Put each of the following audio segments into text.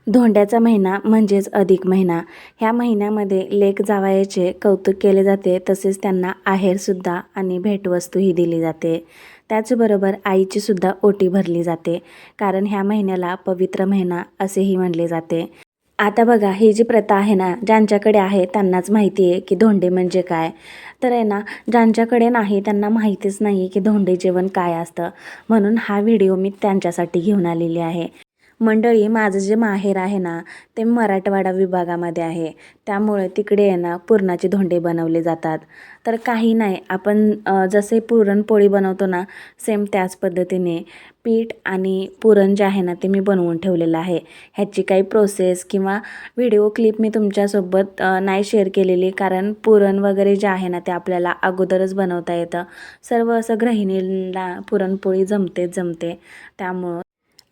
धोंड्याचा महिना म्हणजेच अधिक महिना. ह्या महिन्यामध्ये लेक जावयाचे कौतुक केले जाते, तसेच त्यांना आहेरसुद्धा आणि भेटवस्तूही दिली जाते. त्याचबरोबर आईचीसुद्धा ओटी भरली जाते, कारण ह्या महिन्याला पवित्र महिना असेही म्हणले जाते. आता बघा, ही जी प्रथा आहे ना, ज्यांच्याकडे आहे त्यांनाच माहिती आहे की धोंडे म्हणजे काय. तर आहे ना, ज्यांच्याकडे नाही त्यांना माहितीच नाही की धोंडे जेवण काय असतं. म्हणून हा व्हिडिओ मी त्यांच्यासाठी घेऊन आलेली आहे. मंडळी, माझं जे माहेर आहे ना, ते मराठवाडा विभागामध्ये आहे. त्यामुळे तिकडे आहे ना पुरणाचे धोंडे बनवले जातात. तर काही नाही, आपण जसे पुरणपोळी बनवतो ना, सेम त्याच पद्धतीने पीठ आणि पुरण जे आहे ना ते मी बनवून ठेवलेलं आहे. ह्याची काही प्रोसेस किंवा व्हिडिओ क्लिप मी तुमच्यासोबत नाही शेअर केलेली, कारण पुरण वगैरे जे आहे ना ते आपल्याला अगोदरच बनवता येतं. सर्व असं गृहिणींना पुरणपोळी जमते. त्यामुळं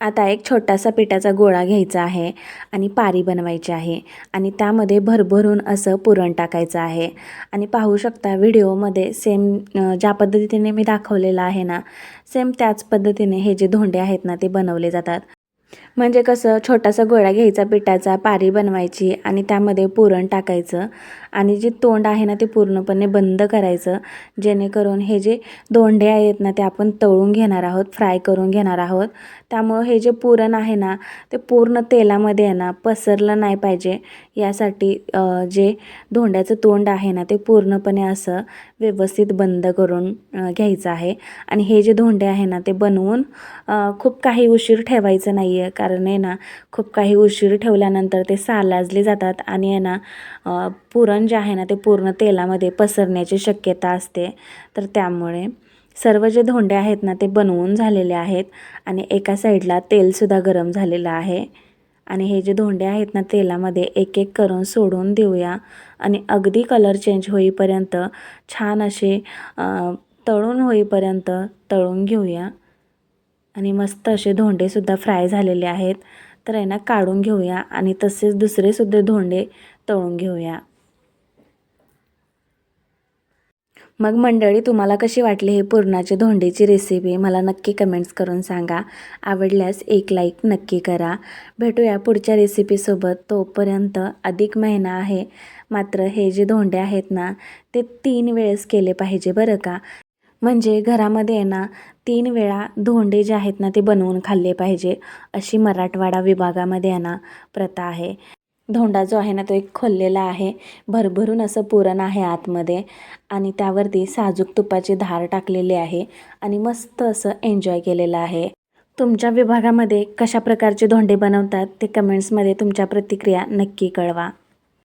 आता एक छोटासा पिठाचा गोळा घ्यायचा आहे आणि पारी बनवायची आहे आणि त्यामध्ये भरभरून असं पुरण टाकायचं आहे. आणि पाहू शकता व्हिडिओमध्ये सेम ज्या पद्धतीने मी दाखवलेलं आहे ना, सेम त्याच पद्धतीने हे जे धोंडे आहेत ना ते बनवले जातात. म्हणजे कसं, छोटासा गोळा घ्यायचा पिठाचा, पारी बनवायची आणि त्यामध्ये पुरण टाकायचं आणि जे तोंड आहे ना ते पूर्णपणे बंद करायचं, जेणेकरून हे जे धोंडे आहेत ना ते आपण तळून घेणार आहोत, फ्राय करून घेणार आहोत. त्यामुळं हे जे पुरण आहे ना ते पूर्ण तेलामध्ये आहे ना पसरलं नाही पाहिजे, यासाठी जे धोंड्याचं तोंड आहे ना ते पूर्णपणे असं व्यवस्थित बंद करून घ्यायचं आहे. आणि हे जे धोंडे आहे ना ते बनवून खूप काही उशीर ठेवायचं नाही आहे, कारण आहे ना खूप काही उशीर ठेवल्यानंतर ते सालाजले जातात आणि आहे ना पुरण जे आहे ना ते पूर्ण तेलामध्ये पसरण्याची शक्यता असते. तर त्यामुळे सर्व जे धोंडे आहेत ना ते बनवून झालेले आहेत आणि एका साईडला तेलसुद्धा गरम झालेलं आहे. आणि हे जे धोंडे आहेत ना तेलामध्ये एक एक करून सोडून देऊया आणि अगदी कलर चेंज होईपर्यंत छान असे तळून होईपर्यंत तळून घेऊया. आणि मस्त असे धोंडेसुद्धा फ्राय झालेले आहेत. तर आहे ना काढून घेऊया आणि तसेच दुसरेसुद्धा धोंडे तळून घेऊया. मग मंडळी, तुम्हाला कशी वाटली ही पुरणाची धोंडेची रेसिपी मला नक्की कमेंट्स करून सांगा. आवडल्यास एक लाईक नक्की करा. भेटूया पुढच्या रेसिपीसोबत. तोपर्यंत अधिक महिना आहे, मात्र हे जे धोंडे आहेत ना ते 3 वेळेस केले पाहिजे बरं का. म्हणजे घरामध्ये आहे ना 3 वेळा धोंडे जे आहेत ना ते बनवून खाल्ले पाहिजे, अशी मराठवाडा विभागामध्ये आहे ना प्रथा आहे. धोंडा जो आहे ना तो एक खोललेला आहे, भरभरून असं पुरण आहे आतमध्ये आणि त्यावरती साजूक तुपाची धार टाकलेली आहे आणि मस्त असं एन्जॉय केलेलं आहे. तुमच्या विभागामध्ये कशा प्रकारचे धोंडे बनवतात ते कमेंट्समध्ये तुमच्या प्रतिक्रिया नक्की कळवा.